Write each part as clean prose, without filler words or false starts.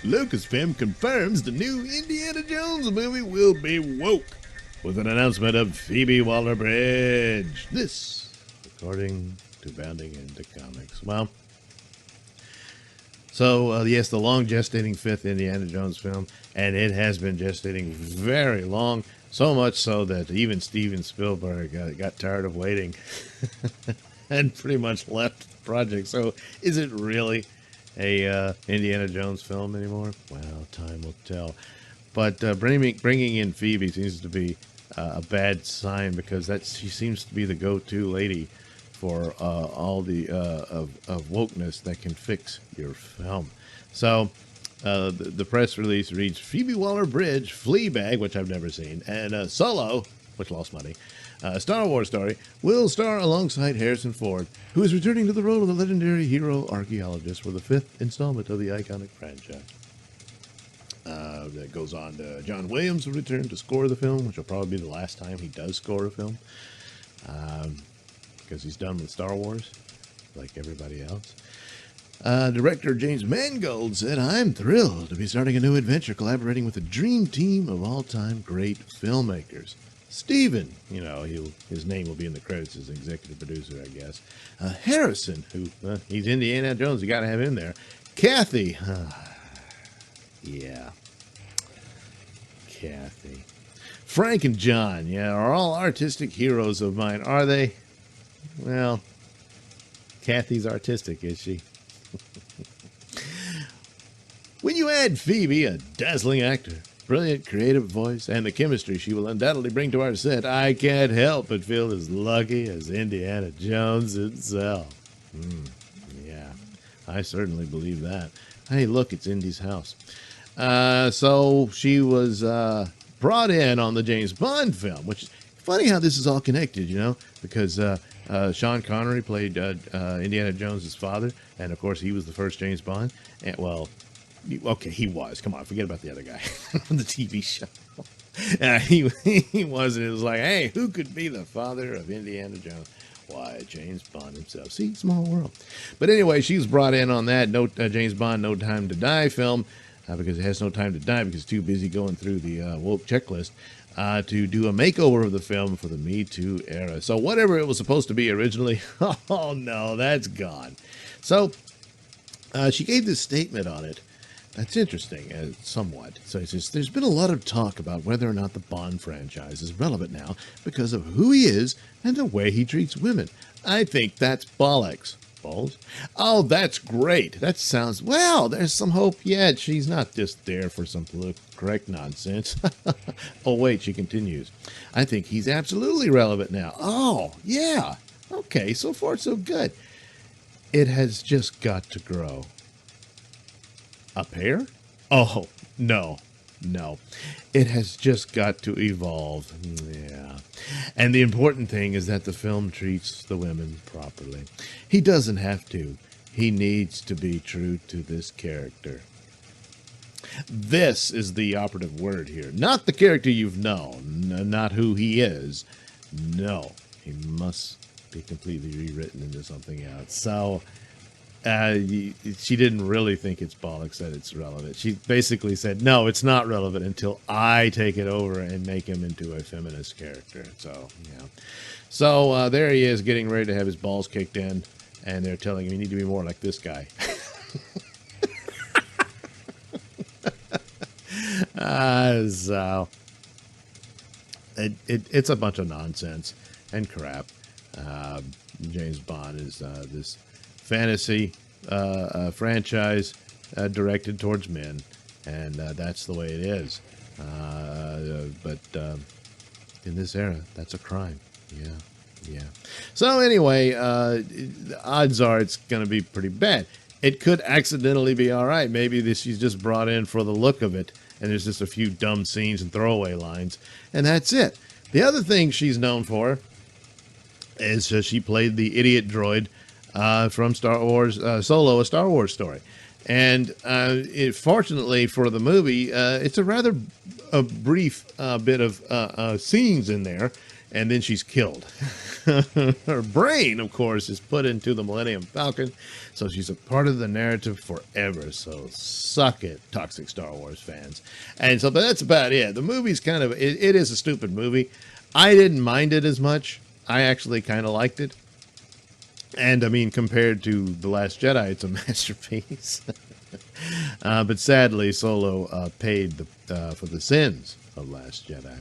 Lucasfilm confirms the new Indiana Jones movie will be woke with an announcement of Phoebe Waller-Bridge. This, according to Bounding into Comics. Well, so yes, the long gestating fifth Indiana Jones film, and it has been gestating very long, so much so that even Steven Spielberg got tired of waiting and pretty much left the project. So is it really a Indiana Jones film anymore? Well, time will tell. But bringing in Phoebe seems to be a bad sign, because she seems to be the go-to lady for all the of wokeness that can fix your film. So the press release reads: Phoebe Waller-Bridge, Fleabag, which I've never seen, and Solo, which lost money, a Star Wars story, will star alongside Harrison Ford, who is returning to the role of the legendary hero archaeologist for the fifth installment of the iconic franchise. That goes on to John Williams will return to score the film, which will probably be the last time he does score a film, because he's done with Star Wars, like everybody else. Director James Mangold said, "I'm thrilled to be starting a new adventure collaborating with a dream team of all-time great filmmakers. Steven, his name will be in the credits as executive producer, I guess. Harrison, who, he's Indiana Jones, you got to have him there. Kathy, yeah, Kathy. Frank and John, are all artistic heroes of mine, are they? Well, Kathy's artistic, is she? When you add Phoebe, a dazzling actor, brilliant creative voice, and the chemistry she will undoubtedly bring to our set, I can't help but feel as lucky as Indiana Jones itself." Yeah, I certainly believe that. Hey, look, it's Indy's house. So she was brought in on the James Bond film, which is funny how this is all connected, because Sean Connery played Indiana Jones' father, and of course he was the first James Bond. And, well, okay, he was. Come on, forget about the other guy on the TV show. He was, and it was like, hey, who could be the father of Indiana Jones? Why, James Bond himself. See, small world. But anyway, she was brought in on that James Bond No Time to Die film, because it has no time to die, because it's too busy going through the woke checklist, to do a makeover of the film for the Me Too era. So whatever it was supposed to be originally, oh no, that's gone. So she gave this statement on it. That's interesting, somewhat. So it says, "There's been a lot of talk about whether or not the Bond franchise is relevant now because of who he is and the way he treats women. I think that's bollocks." Balls? "Oh, that's great. That sounds, well, there's some hope yet. She's not just there for some political correct nonsense." Oh, wait, she continues. "I think he's absolutely relevant now." Oh, yeah. Okay, so far so good. "It has just got to grow." A pair? Oh, no. It has just got to evolve. Yeah. "And the important thing is that the film treats the women properly. He doesn't have to. He needs to be true to this character." This is the operative word here. Not the character you've known, not who he is. No, he must be completely rewritten into something else. So she didn't really think it's bollocks that it's relevant. She basically said, no, it's not relevant until I take it over and make him into a feminist character. So, yeah. So there he is, getting ready to have his balls kicked in, and they're telling him, you need to be more like this guy. So it's a bunch of nonsense and crap. James Bond is this fantasy franchise directed towards men, and that's the way it is. But in this era, that's a crime. Yeah. So anyway, the odds are it's going to be pretty bad. It could accidentally be all right. Maybe she's just brought in for the look of it, and there's just a few dumb scenes and throwaway lines, and that's it. The other thing she's known for is she played the idiot droid from Star Wars Solo, a Star Wars story. And fortunately for the movie, it's a rather brief bit of scenes in there. and then she's killed. Her brain, of course, is put into the Millennium Falcon, so she's a part of the narrative forever. So suck it, toxic Star Wars fans. And so that's about it. The movie's kind of, it is a stupid movie. I didn't mind it as much. I actually kind of liked it. And I mean, compared to The Last Jedi, it's a masterpiece. But sadly, Solo paid for the sins of Last Jedi.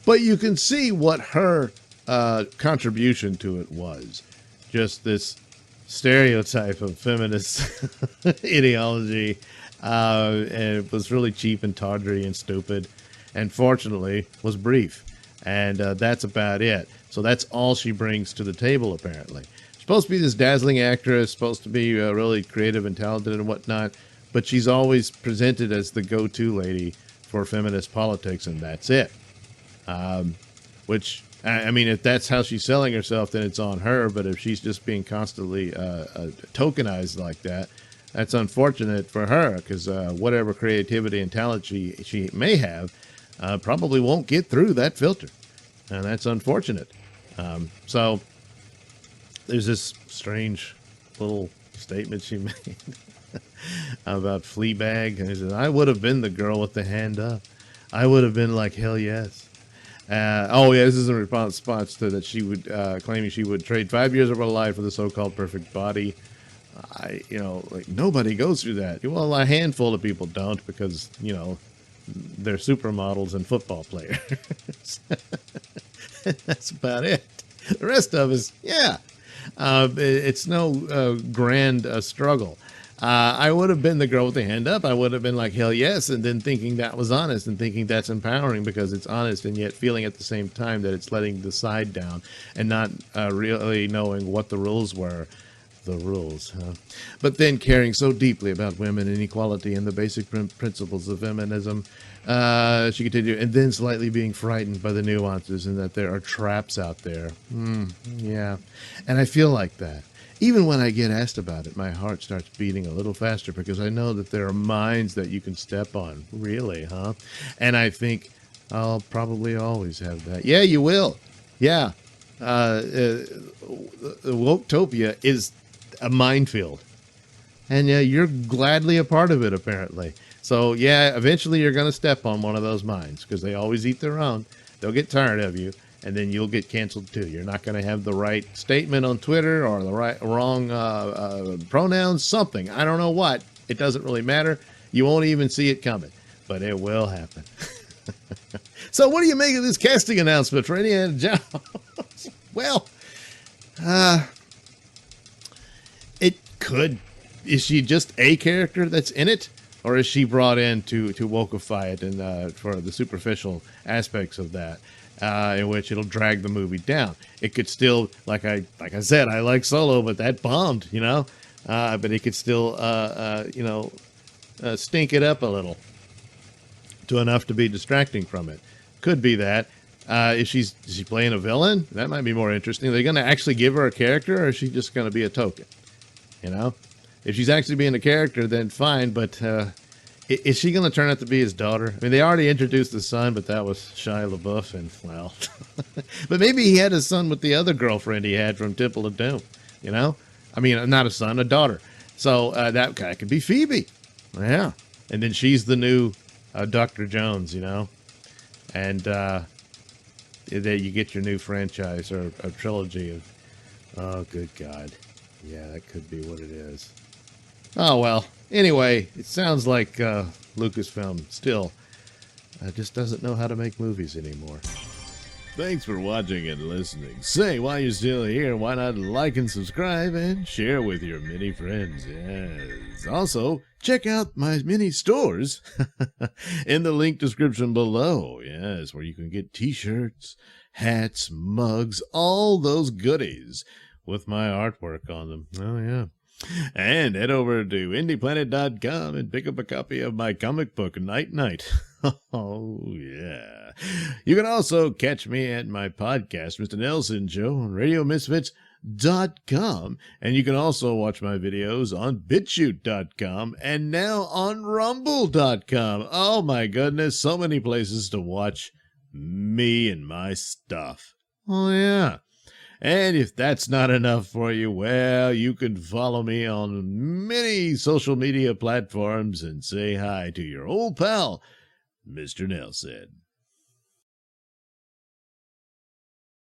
But you can see what her contribution to it was. Just this stereotype of feminist ideology. And it was really cheap and tawdry and stupid. And fortunately, was brief. And that's about it. So that's all she brings to the table, apparently. She's supposed to be this dazzling actress, supposed to be really creative and talented and whatnot. But she's always presented as the go-to lady for feminist politics, and that's it. Which, I mean, if that's how she's selling herself, then it's on her. But if she's just being constantly tokenized like that, that's unfortunate for her, because whatever creativity and talent she may have probably won't get through that filter. And that's unfortunate. So there's this strange little statement she made about Fleabag. And he said, I would have been the girl with the hand up. I would have been like, hell yes. This is in response to that she would claiming she would trade 5 years of her life for the so-called perfect body. Like nobody goes through that. Well, a handful of people don't because, they're supermodels and football players. That's about it. The rest of us, it's no grand struggle. I would have been the girl with the hand up. I would have been like, hell yes, and then thinking that was honest and thinking that's empowering because it's honest, and yet feeling at the same time that it's letting the side down and not really knowing what the rules were. The rules, huh? But then caring so deeply about women and equality and the basic principles of feminism, she continued, and then slightly being frightened by the nuances and that there are traps out there. Yeah, and I feel like that. Even when I get asked about it, my heart starts beating a little faster because I know that there are mines that you can step on. Really, huh? And I think I'll probably always have that. Yeah, you will. Yeah. Woketopia is a minefield. And you're gladly a part of it, apparently. So, eventually you're going to step on one of those mines because they always eat their own. They'll get tired of you. And then you'll get canceled too. You're not going to have the right statement on Twitter or the wrong pronouns, something. I don't know what. It doesn't really matter. You won't even see it coming, but it will happen. So what do you make of this casting announcement for Indiana Jones? Well, it could. Is she just a character that's in it? Or is she brought in to wokeify it and for the superficial aspects of that? In which it'll drag the movie down. It could still, like I said, I like Solo, but that bombed, but it could still, stink it up a little to enough to be distracting from it. Could be that. Is she playing a villain? That might be more interesting. Are they going to actually give her a character, or is she just going to be a token? If she's actually being a character, then fine, but is she going to turn out to be his daughter? I mean, they already introduced the son, but that was Shia LaBeouf, and, well, but maybe he had a son with the other girlfriend he had from Temple of Doom, I mean, not a son, a daughter. So that guy could be Phoebe. Yeah. And then she's the new Dr. Jones, and there you get your new franchise or a trilogy of, oh, good God. Yeah, that could be what it is. Oh, well. Anyway, it sounds like Lucasfilm still just doesn't know how to make movies anymore. Thanks for watching and listening. Say, while you're still here, why not like and subscribe and share with your many friends? Yes. Also, check out my mini stores in the link description below. Yes, where you can get t-shirts, hats, mugs, all those goodies with my artwork on them. Oh, yeah. And head over to indieplanet.com and pick up a copy of my comic book, Night Night. Oh, yeah. You can also catch me at my podcast, Mr Nailsin Show, on RadioMisfits.com. And you can also watch my videos on BitChute.com and now on Rumble.com. Oh, my goodness. So many places to watch me and my stuff. Oh, yeah. And if that's not enough for you, well, you can follow me on many social media platforms and say hi to your old pal, Mr. Nailsin.